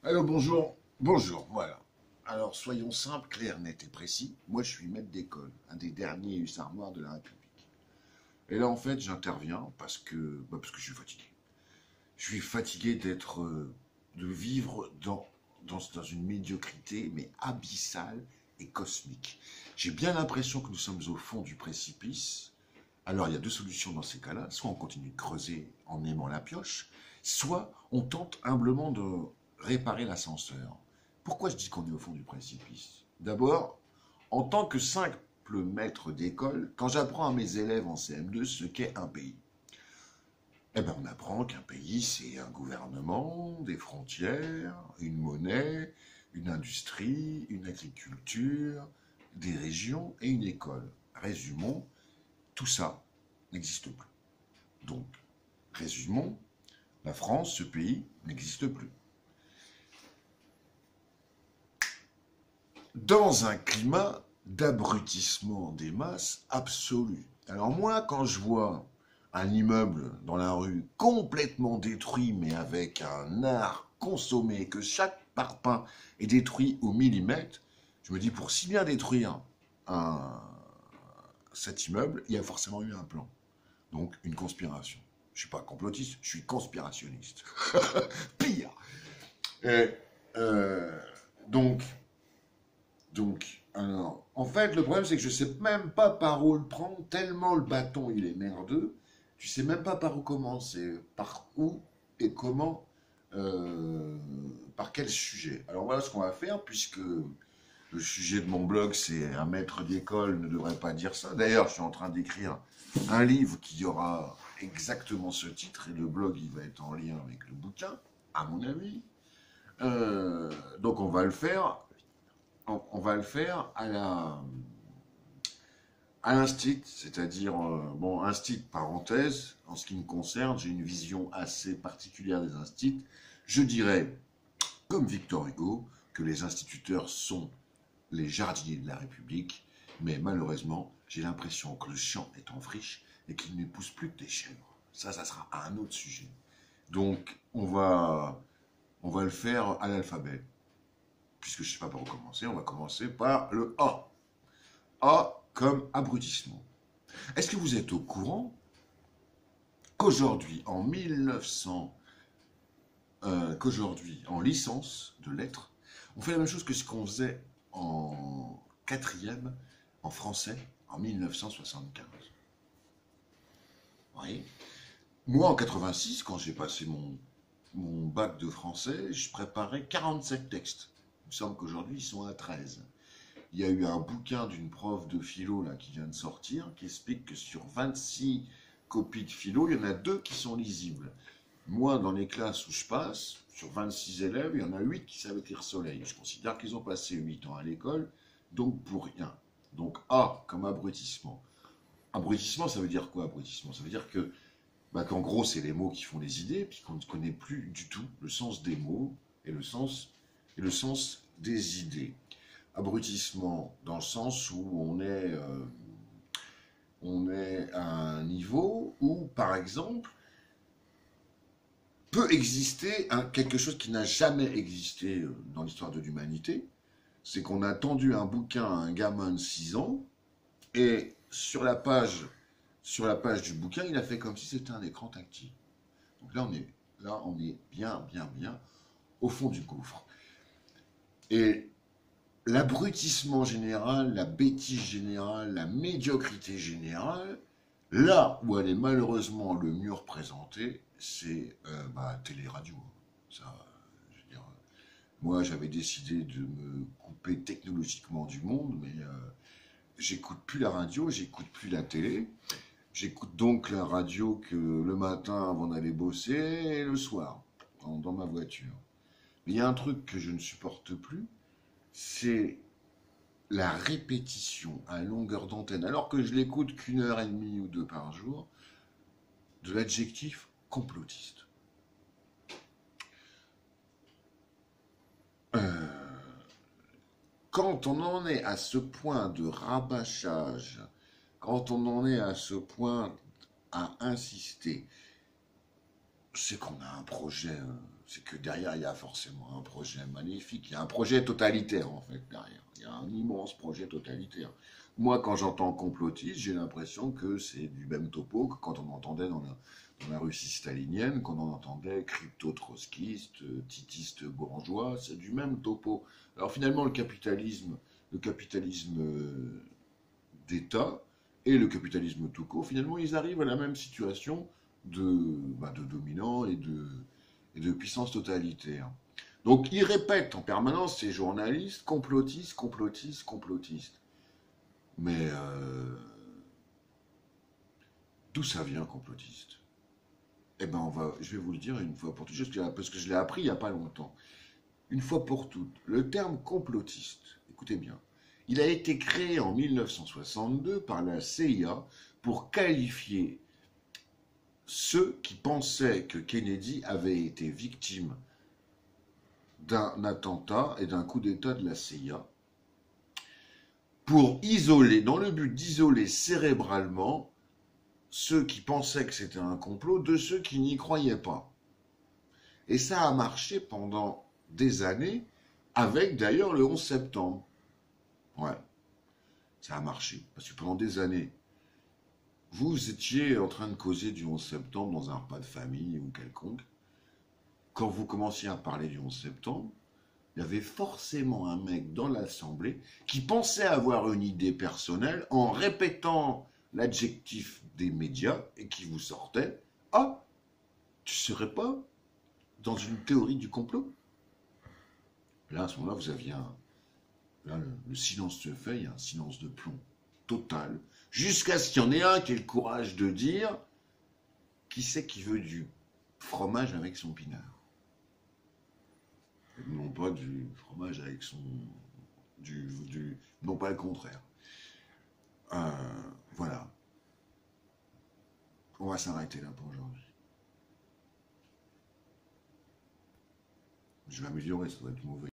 Alors bonjour, bonjour, voilà. Alors soyons simples, clairs, nets et précis. Moi je suis maître d'école, un des derniers hussards noirs de la République. Et là en fait j'interviens parce que je suis fatigué. Je suis fatigué de vivre dans une médiocrité mais abyssale et cosmique. J'ai bien l'impression que nous sommes au fond du précipice. Alors il y a deux solutions dans ces cas-là. Soit on continue de creuser en aimant la pioche, soit on tente humblement de réparer l'ascenseur. Pourquoi je dis qu'on est au fond du précipice? D'abord, en tant que simple maître d'école, quand j'apprends à mes élèves en CM2 ce qu'est un pays, eh ben on apprend qu'un pays, c'est un gouvernement, des frontières, une monnaie, une industrie, une agriculture, des régions et une école. Résumons, tout ça n'existe plus. Donc, résumons, la France, ce pays, n'existe plus. Dans un climat d'abrutissement des masses absolu. Alors moi, quand je vois un immeuble dans la rue complètement détruit, mais avec un art consommé, que chaque parpaing est détruit au millimètre, je me dis, pour si bien détruire un, cet immeuble, il y a forcément eu un plan. Donc, une conspiration. Je ne suis pas complotiste, je suis conspirationniste. Pire. Et, euh, donc, alors, en fait, le problème, c'est que je ne sais même pas par où le prendre, tellement le bâton, il est merdeux. Tu sais même pas par où commencer, par où et comment, euh, par quel sujet. Alors voilà ce qu'on va faire, puisque le sujet de mon blog, c'est un maître d'école ne devrait pas dire ça. D'ailleurs, je suis en train d'écrire un livre qui aura exactement ce titre, et le blog, il va être en lien avec le bouquin, à mon avis. Donc on va le faire, on va le faire à l'instit, c'est-à-dire, bon, instit, parenthèse, en ce qui me concerne, j'ai une vision assez particulière des instits. Je dirais, comme Victor Hugo, que les instituteurs sont les jardiniers de la République, mais malheureusement, j'ai l'impression que le champ est en friche et qu'il ne pousse plus que des chèvres. Ça sera un autre sujet. Donc, on va le faire à l'alphabet. Puisque je ne sais pas par où commencer, on va commencer par le A. A comme abrutissement. Est-ce que vous êtes au courant qu'aujourd'hui, en 1900, qu'aujourd'hui, en licence de lettres, on fait la même chose que ce qu'on faisait en quatrième, en français, en 1975. Oui. Moi, en 86, quand j'ai passé mon bac de français, je préparais 47 textes. Il me semble qu'aujourd'hui, ils sont à 13. Il y a eu un bouquin d'une prof de philo là, qui vient de sortir, qui explique que sur 26 copies de philo, il y en a 2 qui sont lisibles. Moi, dans les classes où je passe, sur 26 élèves, il y en a 8 qui savent écrire soleil. Je considère qu'ils ont passé 8 ans à l'école, donc pour rien. Donc A comme abrutissement. Abrutissement, ça veut dire quoi, abrutissement? Ça veut dire que, bah, qu'en gros, c'est les mots qui font les idées, puis qu'on ne connaît plus du tout le sens des mots et le sens des idées. Abrutissement dans le sens où on est à un niveau où, par exemple, peut exister quelque chose qui n'a jamais existé dans l'histoire de l'humanité. C'est qu'on a tendu un bouquin à un gamin de 6 ans et sur la page du bouquin, il a fait comme si c'était un écran tactile. Donc là, on est bien, bien, bien au fond du gouffre. Et l'abrutissement général, la bêtise générale, la médiocrité générale, là où elle est malheureusement le mieux représentée, c'est télé-radio. Ça, je veux dire, moi, j'avais décidé de me couper technologiquement du monde, mais j'écoute plus la radio, j'écoute plus la télé. J'écoute donc la radio que le matin avant d'aller bosser et le soir, dans ma voiture. Mais il y a un truc que je ne supporte plus, c'est la répétition à longueur d'antenne, alors que je l'écoute qu'une heure et demie ou deux par jour, de l'adjectif complotiste. Quand on en est à ce point de rabâchage, quand on en est à ce point à insister, c'est qu'on a un projet, c'est que derrière, il y a forcément un projet magnifique. Il y a un projet totalitaire, en fait, derrière. Il y a un immense projet totalitaire. Moi, quand j'entends complotiste, j'ai l'impression que c'est du même topo que quand on entendait dans la Russie stalinienne, quand on entendait crypto-trotskiste, titiste bourgeois, c'est du même topo. Alors finalement, le capitalisme d'État et le capitalisme tout court, finalement, ils arrivent à la même situation de dominant et de puissance totalitaire. Donc, ils répètent en permanence, ces journalistes, complotistes, complotistes, complotistes. Mais d'où ça vient, complotiste? Eh ben, je vais vous le dire une fois pour toutes, parce que je l'ai appris il n'y a pas longtemps. Une fois pour toutes, le terme complotiste, écoutez bien, il a été créé en 1962 par la CIA pour qualifier ceux qui pensaient que Kennedy avait été victime d'un attentat et d'un coup d'État de la CIA, pour isoler, dans le but d'isoler cérébralement ceux qui pensaient que c'était un complot de ceux qui n'y croyaient pas. Et ça a marché pendant des années, avec d'ailleurs le 11 septembre. Ouais, ça a marché. Parce que pendant des années, vous étiez en train de causer du 11 septembre dans un repas de famille ou quelconque. Quand vous commenciez à parler du 11 septembre, il y avait forcément un mec dans l'Assemblée qui pensait avoir une idée personnelle en répétant l'adjectif des médias et qui vous sortait « Ah, tu serais pas dans une théorie du complot ?» Là, à ce moment-là, vous aviez un... Là, le silence se fait, il y a un silence de plomb total, jusqu'à ce qu'il y en ait un qui ait le courage de dire qui c'est qui veut du fromage avec son pinard. Non pas du fromage avec son... non pas le contraire. Voilà. On va s'arrêter là pour aujourd'hui. Je vais améliorer, ça va être mauvais.